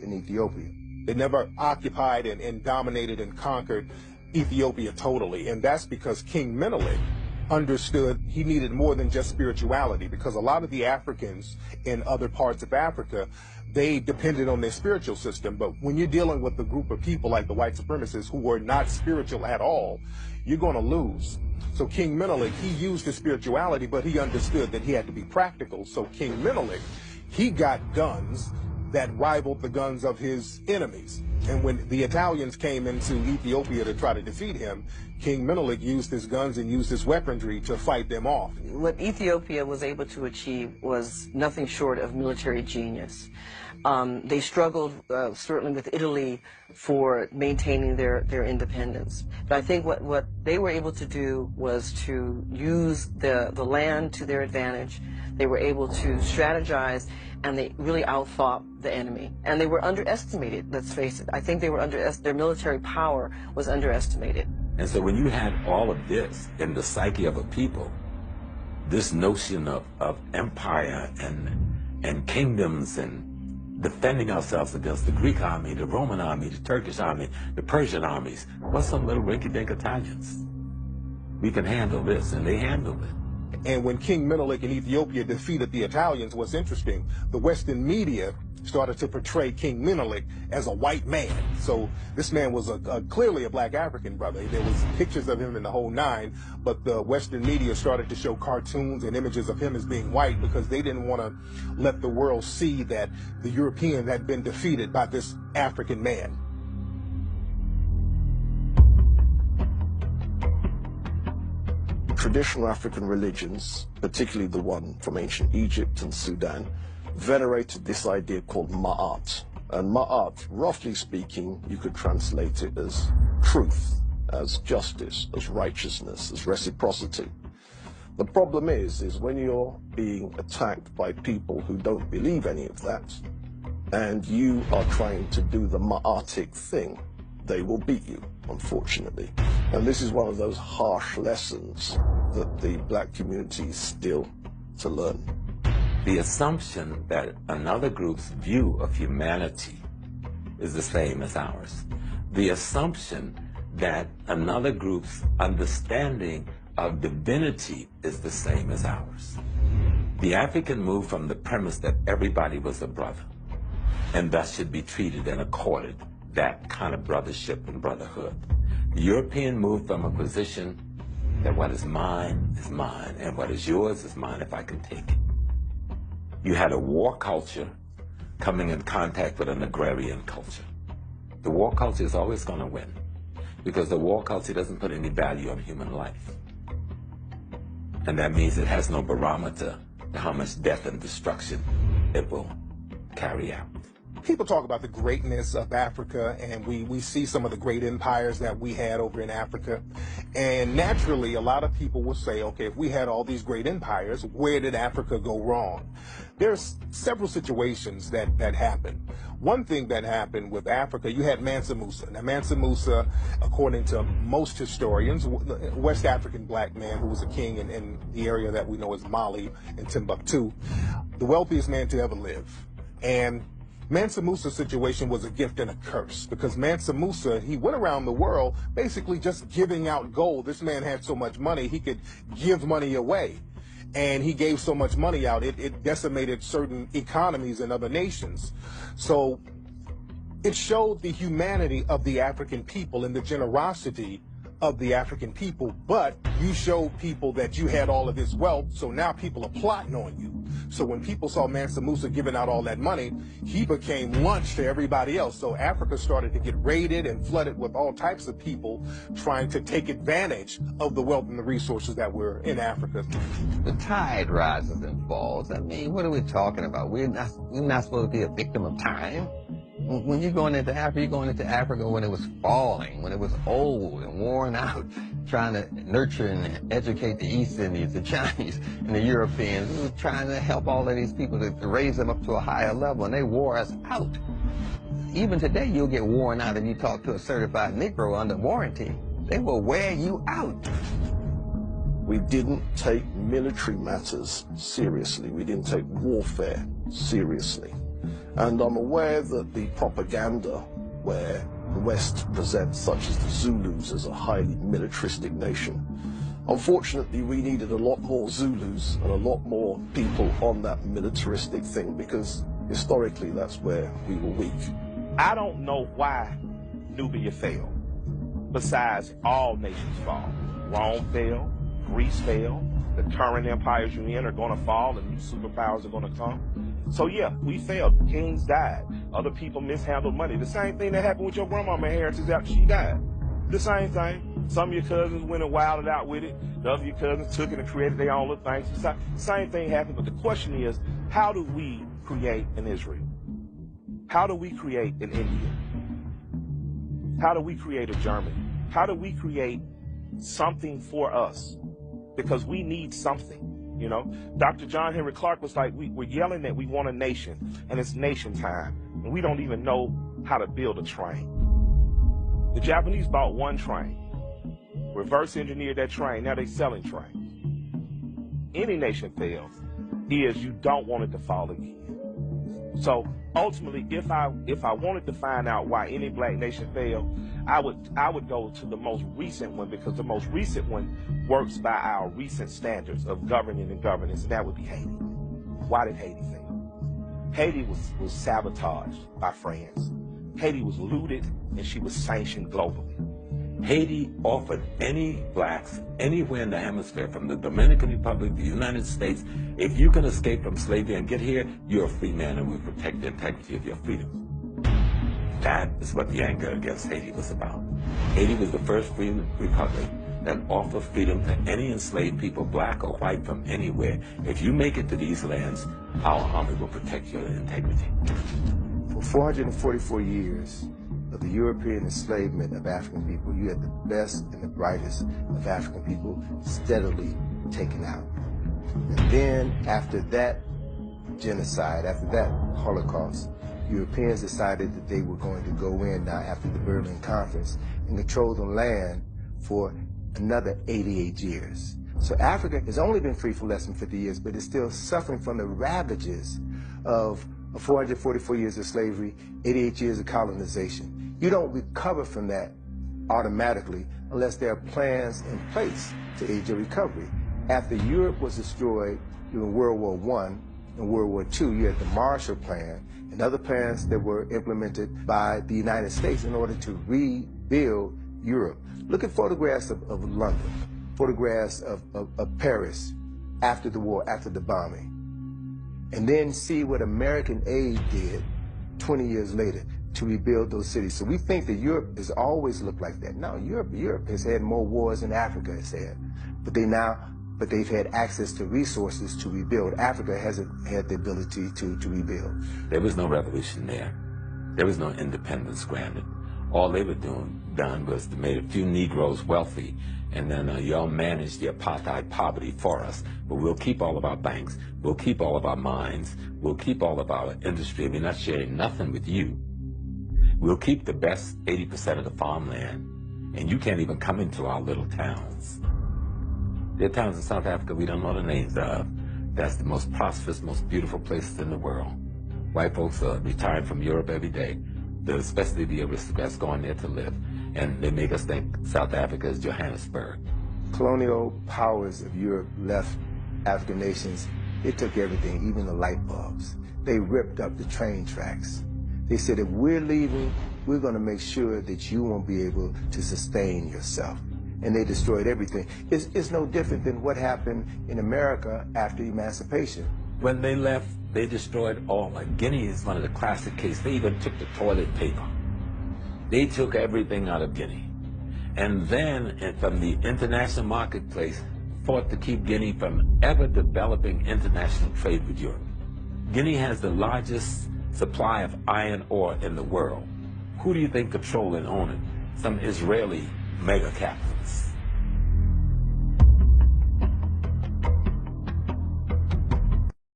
in Ethiopia. They never occupied and dominated and conquered Ethiopia totally. And that's because King Menelik understood he needed more than just spirituality, because a lot of the Africans in other parts of Africa, they depended on their spiritual system. But when you're dealing with a group of people like the white supremacists who were not spiritual at all, you're going to lose. So King Menelik, he used his spirituality, but he understood that he had to be practical. So King Menelik, he got guns that rivaled the guns of his enemies. And when the Italians came into Ethiopia to try to defeat him, King Menelik used his guns and used his weaponry to fight them off. What Ethiopia was able to achieve was nothing short of military genius. They struggled certainly with Italy for maintaining their independence. But I think what they were able to do was to use the land to their advantage. They were able to strategize, and they really outthought the enemy. And they were underestimated, let's face it. I think they were their military power was underestimated. And so when you had all of this in the psyche of a people, this notion of empire and kingdoms and defending ourselves against the Greek army, the Roman army, the Turkish army, the Persian armies, what's some little rinky-dink Italians? We can handle this, and they handled it. And when King Menelik in Ethiopia defeated the Italians, what's interesting, the Western media started to portray King Menelik as a white man. So this man was clearly a black African brother. There was pictures of him in the whole nine, but the Western media started to show cartoons and images of him as being white because they didn't want to let the world see that the European had been defeated by this African man. Traditional African religions, particularly the one from ancient Egypt and Sudan, venerated this idea called Ma'at. And Ma'at, roughly speaking, you could translate it as truth, as justice, as righteousness, as reciprocity. The problem is when you're being attacked by people who don't believe any of that, and you are trying to do the Ma'atic thing, they will beat you, unfortunately. And this is one of those harsh lessons that the black community is still to learn. The assumption that another group's view of humanity is the same as ours. The assumption that another group's understanding of divinity is the same as ours. The African moved from the premise that everybody was a brother, and thus should be treated and accorded that kind of brothership and brotherhood. The European moved from a position that what is mine, and what is yours is mine if I can take it. You had a war culture coming in contact with an agrarian culture. The war culture is always going to win because the war culture doesn't put any value on human life. And that means it has no barometer to how much death and destruction it will carry out. People talk about the greatness of Africa, and we see some of the great empires that we had over in Africa. And naturally, a lot of people will say, okay, if we had all these great empires, where did Africa go wrong? There's several situations that happened. One thing that happened with Africa, you had Mansa Musa. Now, Mansa Musa, according to most historians, a West African black man who was a king in the area that we know as Mali and Timbuktu, the wealthiest man to ever live. And Mansa Musa's situation was a gift and a curse because Mansa Musa, he went around the world basically just giving out gold. This man had so much money, he could give money away. And he gave so much money out, it decimated certain economies in other nations. So it showed the humanity of the African people and the generosity of the African people, but you showed people that you had all of this wealth, so now people are plotting on you. So when people saw Mansa Musa giving out all that money, he became lunch to everybody else. So Africa started to get raided and flooded with all types of people trying to take advantage of the wealth and the resources that were in Africa. The tide rises and falls. I mean, what are we talking about? We're not supposed to be a victim of time. When you're going into Africa when it was falling, when it was old and worn out, trying to nurture and educate the East Indians, the Chinese, and the Europeans. We were trying to help all of these people to raise them up to a higher level, and they wore us out. Even today, you'll get worn out if you talk to a certified Negro under warranty. They will wear you out. We didn't take military matters seriously. We didn't take warfare seriously. And I'm aware that the propaganda where the West presents such as the Zulus as a highly militaristic nation. Unfortunately, we needed a lot more Zulus and a lot more people on that militaristic thing because historically that's where we were weak. I don't know why Nubia fell, besides all nations fall. Rome fell, Greece fell, the current empires you're in are going to fall and new superpowers are going to come. So yeah, we failed. Kings died. Other people mishandled money. The same thing that happened with your grandmama inheritance after she died. The same thing. Some of your cousins went and wilded out with it. The other of your cousins took it and created their own little things. The same thing happened. But the question is, how do we create an Israel? How do we create an India? How do we create a Germany? How do we create something for us? Because we need something. You know, Dr. John Henry Clark was like, we're yelling that we want a nation, and it's nation time, and we don't even know how to build a train. The Japanese bought one train, reverse engineered that train, now they're selling trains. Any nation fails is you don't want it to fall again. So ultimately, if I wanted to find out why any black nation failed, I would go to the most recent one, because the most recent one works by our recent standards of governing and governance, and that would be Haiti. Why did Haiti fail? Haiti was sabotaged by France. Haiti was looted, and she was sanctioned globally. Haiti offered any blacks anywhere in the hemisphere, from the Dominican Republic, the United States, if you can escape from slavery and get here, you're a free man and we protect the integrity of your freedom. That is what the anger against Haiti was about. Haiti was the first free republic that offered freedom to any enslaved people, black or white, from anywhere. If you make it to these lands, our army will protect your integrity. For 444 years of the European enslavement of African people, you had the best and the brightest of African people steadily taken out. And then after that genocide, after that Holocaust, Europeans decided that they were going to go in now after the Berlin Conference and control the land for another 88 years. So Africa has only been free for less than 50 years, but is still suffering from the ravages of 444 years of slavery, 88 years of colonization. You don't recover from that automatically unless there are plans in place to aid your recovery. After Europe was destroyed during World War I and World War II, you had the Marshall Plan and other plans that were implemented by the United States in order to rebuild Europe. Look at photographs of London, photographs of Paris after the war, after the bombing, and then see what American aid did 20 years later to rebuild those cities. So we think that Europe has always looked like that. No, Europe has had more wars than Africa has had, but they've had access to resources to rebuild. Africa hasn't had the ability to rebuild. There was no revolution there. There was no independence granted. All they were done was to make a few Negroes wealthy, and then y'all managed the apartheid poverty for us. But we'll keep all of our banks, we'll keep all of our mines, we'll keep all of our industry. We're not sharing nothing with you. We'll keep the best 80% of the farmland, and you can't even come into our little towns. There are towns in South Africa we don't know the names of. That's the most prosperous, most beautiful places in the world. White folks are retiring from Europe every day, especially the aristocrats going there to live, and they make us think South Africa is Johannesburg. Colonial powers of Europe left African nations. They took everything, even the light bulbs. They ripped up the train tracks. They said, if we're leaving, we're going to make sure that you won't be able to sustain yourself. And they destroyed everything. It's no different than what happened in America after emancipation. When they left, they destroyed all. Like Guinea is one of the classic cases. They even took the toilet paper. They took everything out of Guinea. And then, from the international marketplace, fought to keep Guinea from ever developing international trade with Europe. Guinea has the largest supply of iron ore in the world. Who do you think control and own it? Some Israeli mega capitalists.